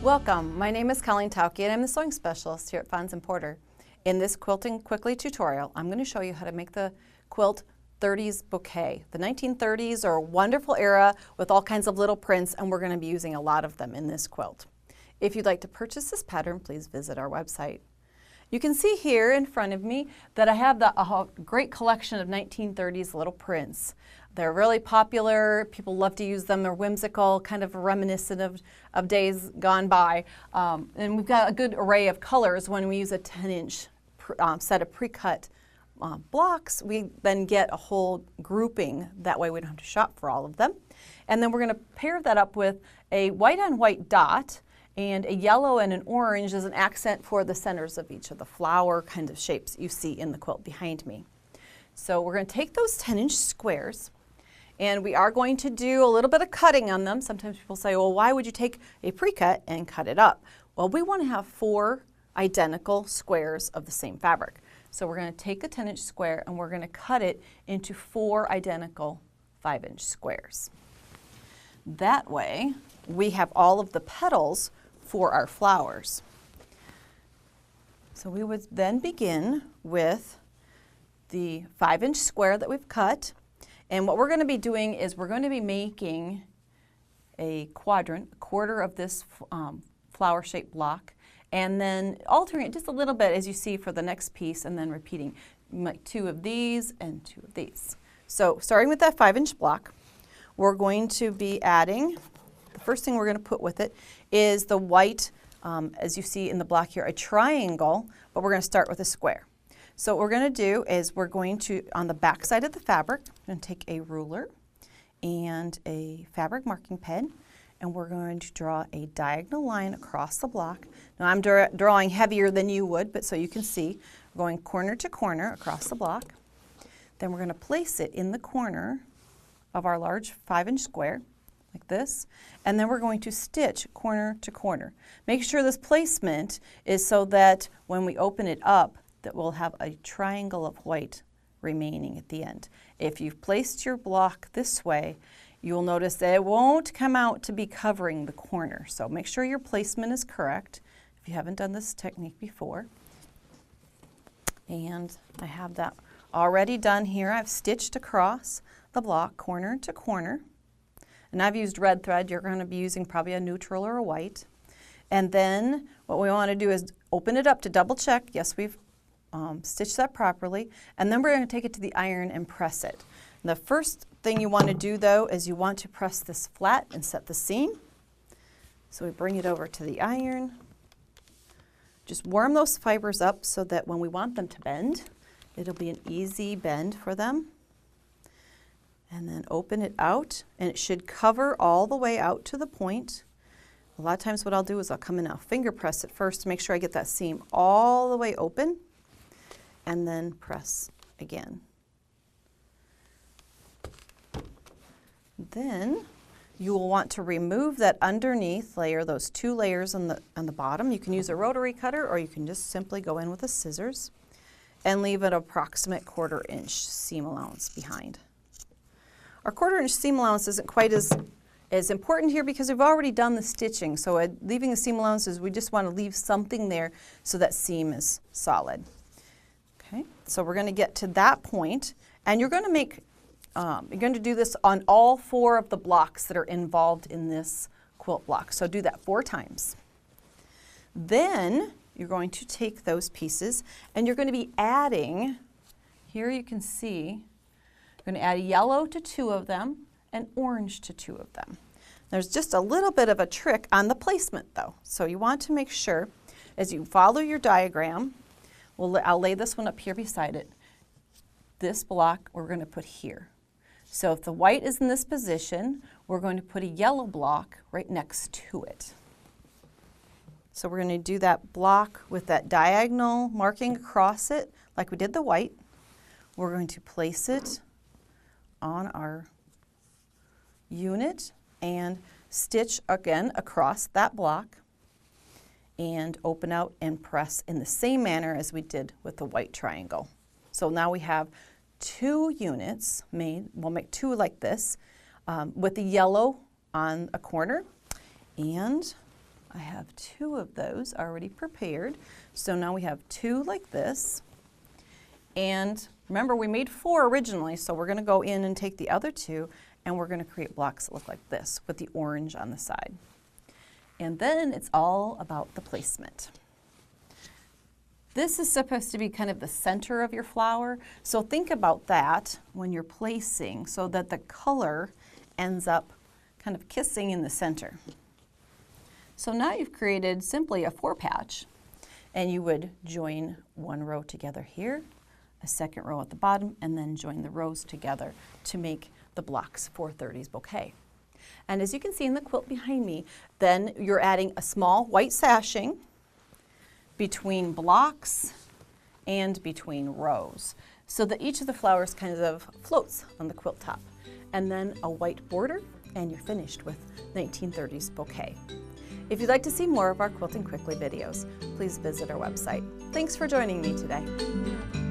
Welcome, my name is Colleen Tauke and I'm the sewing specialist here at Fons & Porter. In this Quilting Quickly tutorial, I'm going to show you how to make the quilt 30s bouquet. The 1930s are a wonderful era with all kinds of little prints, and we're going to be using a lot of them in this quilt. If you'd like to purchase this pattern, please visit our website. You can see here in front of me that I have a great collection of 1930s little prints. They're really popular, people love to use them, they're whimsical, kind of reminiscent of days gone by. And we've got a good array of colors. When we use a 10-inch set of pre-cut blocks, we then get a whole grouping. That way we don't have to shop for all of them. And then we're going to pair that up with a white on white dot and a yellow and an orange as an accent for the centers of each of the flower kind of shapes you see in the quilt behind me. So we're going to take those 10-inch squares, and we are going to do a little bit of cutting on them. Sometimes people say, well, why would you take a pre-cut and cut it up? Well, we want to have 4 identical squares of the same fabric. So we're going to take a 10-inch square and we're going to cut it into 4 identical 5-inch squares. That way, we have all of the petals for our flowers. So we would then begin with the 5-inch square that we've cut. And what we're going to be doing is we're going to be making a quadrant, a quarter of this flower-shaped block, and then altering it just a little bit as you see for the next piece, and then repeating. You make 2 of these and 2 of these. So starting with that 5-inch block, we're going to be adding, the first thing we're going to put with it is the white, as you see in the block here, a triangle, but we're going to start with a square. So what we're going to do is we're going to, on the back side of the fabric, we're going to take a ruler and a fabric marking pen, and we're going to draw a diagonal line across the block. Now I'm drawing heavier than you would, but so you can see, we're going corner to corner across the block. Then we're going to place it in the corner of our large 5-inch square, like this, and then we're going to stitch corner to corner. Make sure this placement is so that when we open it up, that we'll have a triangle of white remaining at the end. If you've placed your block this way, you'll notice that it won't come out to be covering the corner. So make sure your placement is correct if you haven't done this technique before. And I have that already done here. I've stitched across the block corner to corner. And I've used red thread. You're going to be using probably a neutral or a white. And then what we want to do is open it up to double check. Yes, we've stitched that properly. And then we're going to take it to the iron and press it. The first thing you want to do though is you want to press this flat and set the seam. So we bring it over to the iron. Just warm those fibers up so that when we want them to bend, it'll be an easy bend for them. And then open it out, and it should cover all the way out to the point. A lot of times what I'll do is I'll come in and I'll finger press it first to make sure I get that seam all the way open, and then press again. Then you will want to remove that underneath layer, those 2 layers on the bottom. You can use a rotary cutter, or you can just simply go in with the scissors and leave an approximate 1/4 inch seam allowance behind. Our 1/4 inch seam allowance isn't quite as important here because we've already done the stitching. So leaving the seam allowances, we just want to leave something there so that seam is solid. Okay, so we're going to get to that point, and you're going to make you're going to do this on all 4 of the blocks that are involved in this quilt block. So do that 4 times. Then you're going to take those pieces and you're going to be adding, here you can see, you're going to add yellow to 2 of them and orange to 2 of them. There's just a little bit of a trick on the placement though. So you want to make sure as you follow your diagram, I'll lay this one up here beside it. This block we're going to put here. So if the white is in this position, we're going to put a yellow block right next to it. So we're going to do that block with that diagonal marking across it like we did the white. We're going to place it on our unit and stitch again across that block and open out and press in the same manner as we did with the white triangle. So now we have 2 units made. We'll make 2 like this with the yellow on a corner, and I have 2 of those already prepared. So now we have 2 like this. And remember, we made 4 originally, so we're going to go in and take the other 2, and we're going to create blocks that look like this with the orange on the side. And then it's all about the placement. This is supposed to be kind of the center of your flower, so think about that when you're placing so that the color ends up kind of kissing in the center. So now you've created simply a 4-patch, and you would join 1 row together here, a 2nd row at the bottom, and then join the rows together to make the blocks for 30s bouquet. And as you can see in the quilt behind me, then you're adding a small white sashing between blocks and between rows, so that each of the flowers kind of floats on the quilt top. And then a white border, and you're finished with 1930s bouquet. If you'd like to see more of our Quilting Quickly videos, please visit our website. Thanks for joining me today.